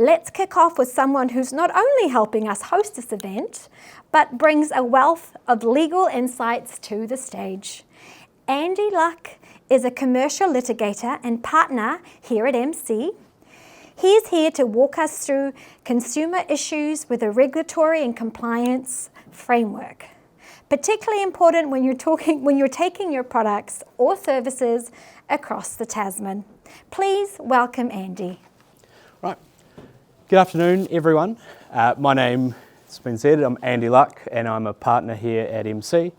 Let's kick off with someone who's not only helping us host this event, but brings a wealth of legal insights to the stage. Andy Luck is a commercial litigator and partner here at MC. He's here to walk us through consumer issues with a regulatory and compliance framework. Particularly important when you're taking your products or services across the Tasman. Please welcome Andy. Right. Good afternoon, everyone. My name has been said. I'm Andy Luck, and I'm a partner here at MC.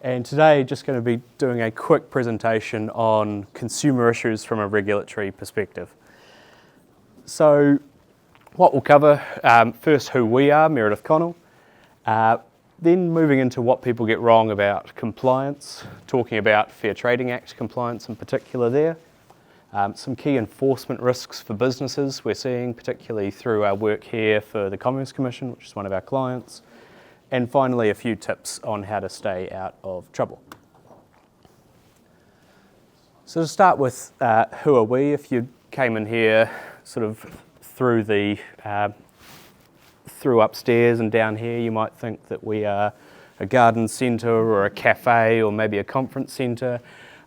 And today, just going to be doing a quick presentation on consumer issues from a regulatory perspective. So, what we'll cover, first who we are, Meredith Connell, then moving into what people get wrong about compliance, talking about Fair Trading Act compliance in particular there, some key enforcement risks for businesses we're seeing, particularly through our work here for the Commerce Commission, which is one of our clients, and finally a few tips on how to stay out of trouble. So to start with, who are we? If you came in here sort of through upstairs and down here, you might think that we are a garden centre or a cafe or maybe a conference centre.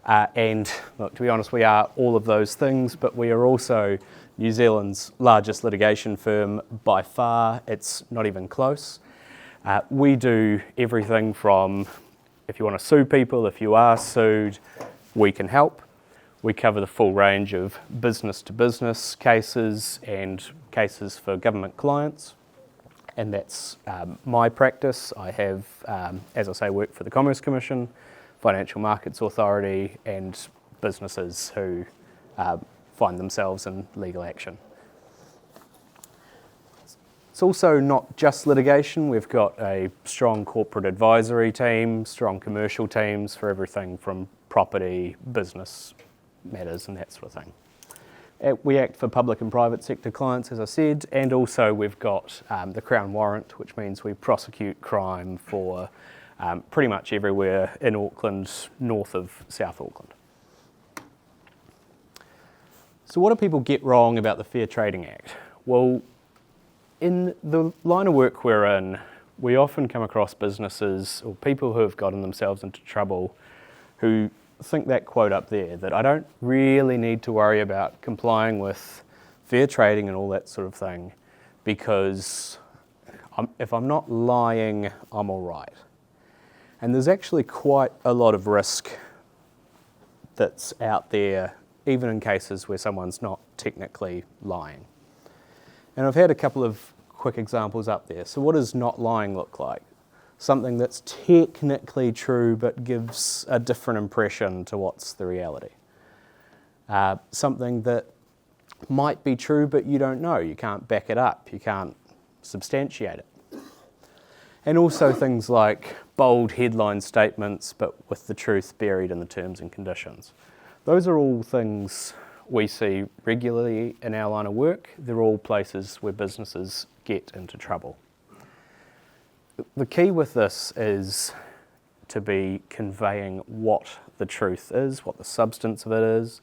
And look, to be honest, we are all of those things, but we are also New Zealand's largest litigation firm by far. It's not even close. We do everything from, if you want to sue people, if you are sued, we can help. We cover the full range of business-to-business cases and cases for government clients. And that's my practice. I have, as I say, worked for the Commerce Commission, Financial Markets Authority, and businesses who find themselves in legal action. It's also not just litigation. We've got a strong corporate advisory team, strong commercial teams for everything from property, business matters, and that sort of thing. We act for public and private sector clients, as I said, and also we've got the Crown Warrant, which means we prosecute crime for pretty much everywhere in Auckland, north of South Auckland. So what do people get wrong about the Fair Trading Act? Well, in the line of work we're in, we often come across businesses or people who have gotten themselves into trouble who think that quote up there, that I don't really need to worry about complying with fair trading and all that sort of thing because if I'm not lying, I'm all right. And there's actually quite a lot of risk that's out there, even in cases where someone's not technically lying. And I've had a couple of quick examples up there. So what does not lying look like? Something that's technically true but gives a different impression to what's the reality. Something that might be true but you don't know, you can't back it up, you can't substantiate it. And also things like bold headline statements but with the truth buried in the terms and conditions. Those are all things we see regularly in our line of work. They're all places where businesses get into trouble. The key with this is to be conveying what the truth is, what the substance of it is,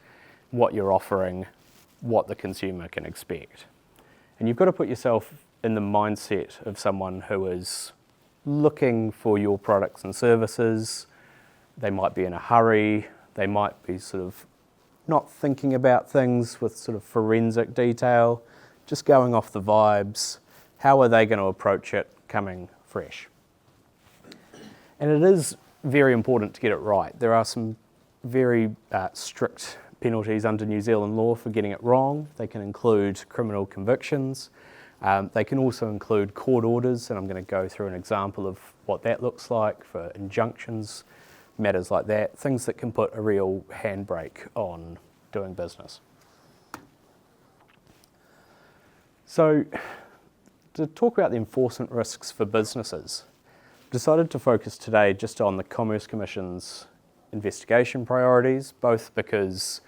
what you're offering, what the consumer can expect. And you've got to put yourself in the mindset of someone who is looking for your products and services. They might be in a hurry, they might be sort of not thinking about things with sort of forensic detail, just going off the vibes. How are they going to approach it coming fresh? And it is very important to get it right. There are some very strict penalties under New Zealand law for getting it wrong. They can include criminal convictions. They can also include court orders, and I'm going to go through an example of what that looks like for injunctions, matters like that, things that can put a real handbrake on doing business. So, to talk about the enforcement risks for businesses, I've decided to focus today just on the Commerce Commission's investigation priorities, both because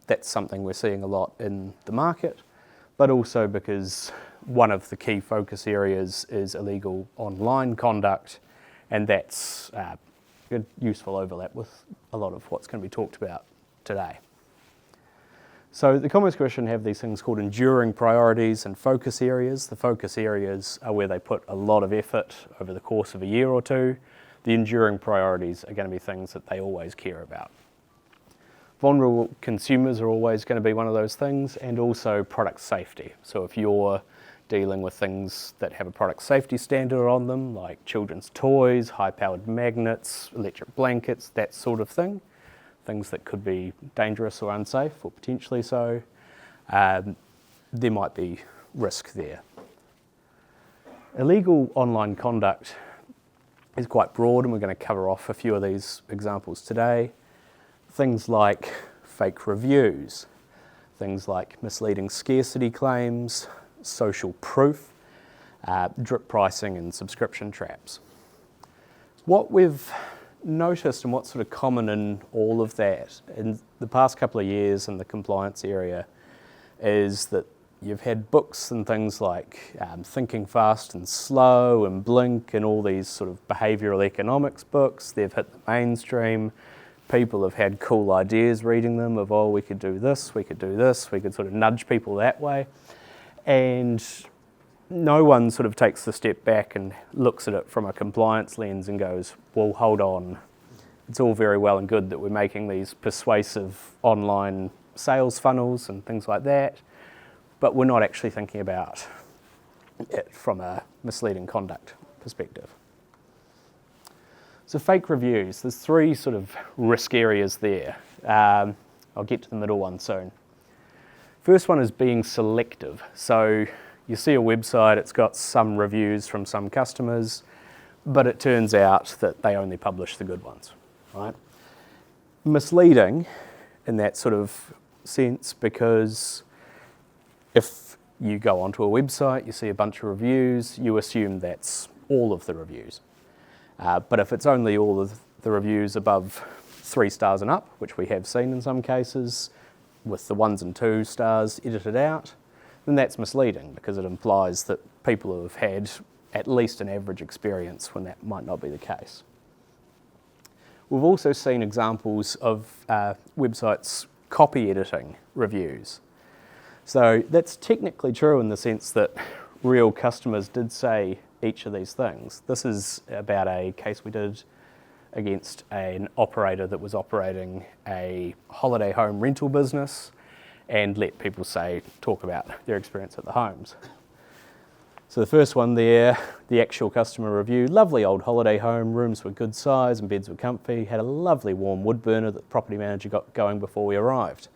that's something we're seeing a lot in the market, but also because one of the key focus areas is illegal online conduct, and that's a useful overlap with a lot of what's going to be talked about today. So the Commerce Commission have these things called enduring priorities and focus areas. The focus areas are where they put a lot of effort over the course of a year or two. The enduring priorities are going to be things that they always care about. Vulnerable consumers are always going to be one of those things, and also product safety. So if you're dealing with things that have a product safety standard on them, like children's toys, high-powered magnets, electric blankets, that sort of thing, things that could be dangerous or unsafe, or potentially so, there might be risk there. Illegal online conduct is quite broad, and we're going to cover off a few of these examples today. Things like fake reviews, things like misleading scarcity claims, social proof, drip pricing and subscription traps. What we've noticed and what's sort of common in all of that in the past couple of years in the compliance area is that you've had books and things like Thinking Fast and Slow and Blink and all these sort of behavioural economics books. They've hit the mainstream. People have had cool ideas reading them of, oh, we could do this, we could do this, we could sort of nudge people that way. And no one sort of takes the step back and looks at it from a compliance lens and goes, well, hold on. It's all very well and good that we're making these persuasive online sales funnels and things like that, but we're not actually thinking about it from a misleading conduct perspective. So fake reviews, there's three sort of risk areas there. I'll get to the middle one soon. First one is being selective. So you see a website, it's got some reviews from some customers, but it turns out that they only publish the good ones, right? Misleading in that sort of sense, because if you go onto a website, you see a bunch of reviews, you assume that's all of the reviews. But if it's only all of the reviews above 3 stars and up, which we have seen in some cases, with the 1s and 2 stars edited out, then that's misleading because it implies that people have had at least an average experience when that might not be the case. We've also seen examples of websites copy editing reviews. So that's technically true in the sense that real customers did say each of these things. This is about a case we did against an operator that was operating a holiday home rental business and let people talk about their experience at the homes. So the first one there, the actual customer review, lovely old holiday home, rooms were good size and beds were comfy, had a lovely warm wood burner that the property manager got going before we arrived.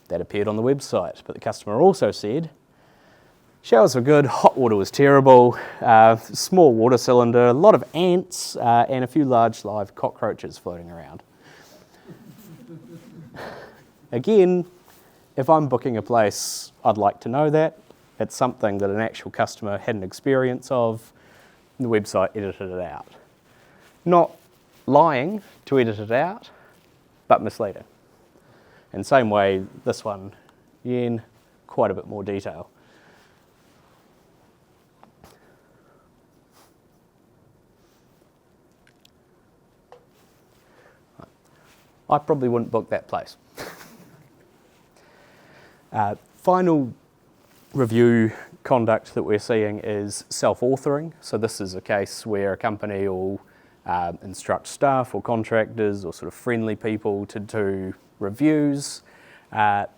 That appeared on the website, but the customer also said, showers were good, hot water was terrible, small water cylinder, a lot of ants, and a few large live cockroaches floating around. Again, if I'm booking a place, I'd like to know that. It's something that an actual customer had an experience of, the website edited it out. Not lying to edit it out, but misleading. In the same way, this one, again, quite a bit more detail. I probably wouldn't book that place. Final review conduct that we're seeing is self-authoring. So this is a case where a company will instruct staff or contractors or sort of friendly people to do reviews. And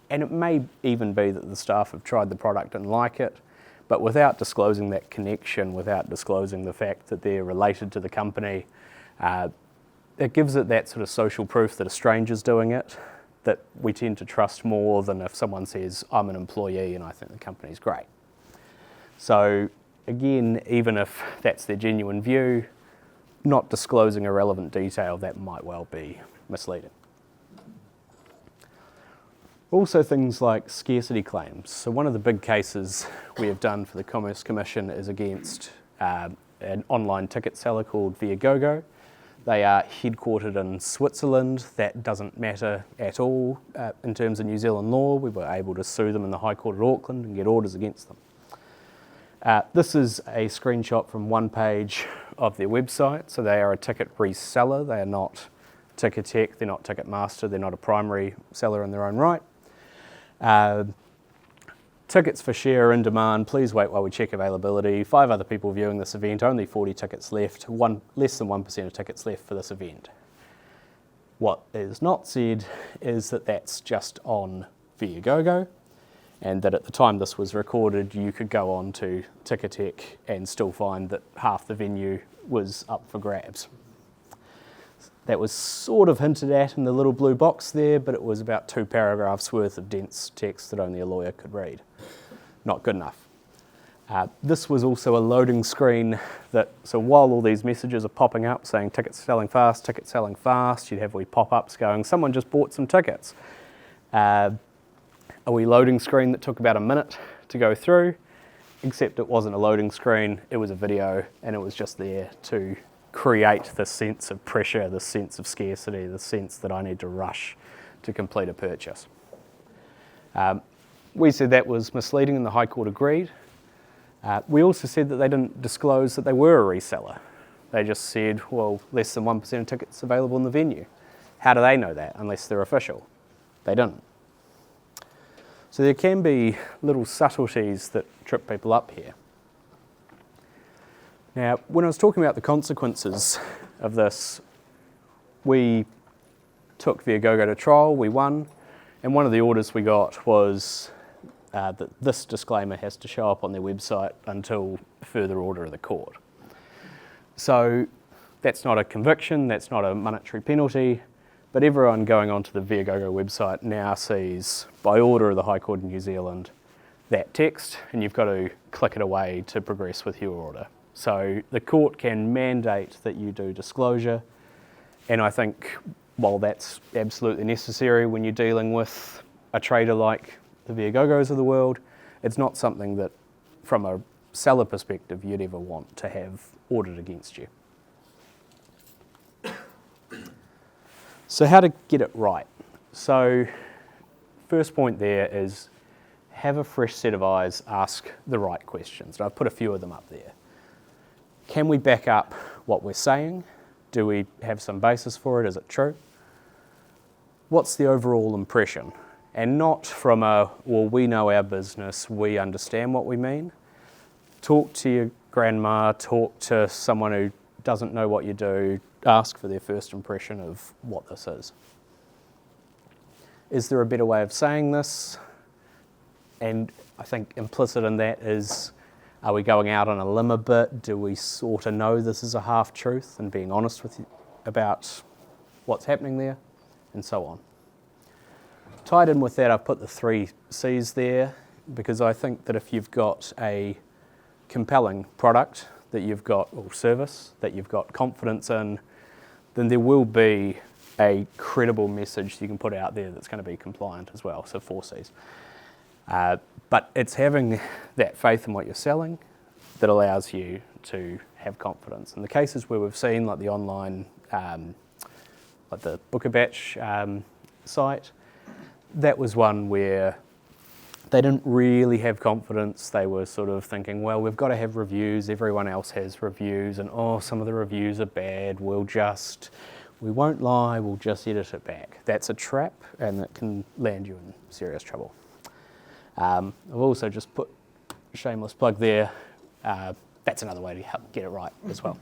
it may even be that the staff have tried the product and like it, but without disclosing that connection, without disclosing the fact that they're related to the company, it gives it that sort of social proof that a stranger's doing it, that we tend to trust more than if someone says, I'm an employee and I think the company's great. So again, even if that's their genuine view, not disclosing a relevant detail, that might well be misleading. Also things like scarcity claims. So one of the big cases we have done for the Commerce Commission is against an online ticket seller called Viagogo. They are headquartered in Switzerland. That doesn't matter at all in terms of New Zealand law. We were able to sue them in the High Court of Auckland and get orders against them. This is a screenshot from one page of their website. So they are a ticket reseller. They are not Ticketek, they're not Ticketmaster, they're not a primary seller in their own right. Tickets for share are in demand. Please wait while we check availability. 5 other people viewing this event. Only 40 tickets left. Less than 1% of tickets left for this event. What is not said is that that's just on Viagogo, and that at the time this was recorded, you could go on to Ticketek and still find that half the venue was up for grabs. That was sort of hinted at in the little blue box there, but it was about 2 paragraphs worth of dense text that only a lawyer could read. Not good enough. This was also a loading screen so while all these messages are popping up saying tickets selling fast, you'd have wee pop-ups going, someone just bought some tickets. A wee loading screen that took about a minute to go through, except it wasn't a loading screen, it was a video, and it was just there to create the sense of pressure, the sense of scarcity, the sense that I need to rush to complete a purchase. We said that was misleading and the High Court agreed. We also said that they didn't disclose that they were a reseller. They just said, well, less than 1% of tickets available in the venue. How do they know that unless they're official? They didn't. So there can be little subtleties that trip people up here. Now, when I was talking about the consequences of this, we took Viagogo to trial, we won, and one of the orders we got was that this disclaimer has to show up on their website until further order of the court. So that's not a conviction, that's not a monetary penalty, but everyone going onto the Viagogo website now sees, by order of the High Court in New Zealand, that text, and you've got to click it away to progress with your order. So the court can mandate that you do disclosure, and I think while that's absolutely necessary when you're dealing with a trader like the Viagogos of the world, it's not something that, from a seller perspective, you'd ever want to have ordered against you. So how to get it right? So first point there is have a fresh set of eyes, ask the right questions. And I've put a few of them up there. Can we back up what we're saying? Do we have some basis for it? Is it true? What's the overall impression? And not from well, we know our business, we understand what we mean. Talk to your grandma, talk to someone who doesn't know what you do, ask for their first impression of what this is. Is there a better way of saying this? And I think implicit in that is, are we going out on a limb a bit? Do we sort of know this is a half-truth and being honest with you about what's happening there? And so on. Tied in with that, I've put the 3 C's there because I think that if you've got a compelling product that you've got, or service that you've got confidence in, then there will be a credible message you can put out there that's going to be compliant as well, so 4 C's. But it's having that faith in what you're selling that allows you to have confidence. In the cases where we've seen, like the online, like the Booker Batch site, that was one where they didn't really have confidence. They were sort of thinking, well, we've got to have reviews, everyone else has reviews, and some of the reviews are bad, we won't lie, we'll just edit it back. That's a trap, and it can land you in serious trouble. I've also just put a shameless plug there. That's another way to help get it right as well.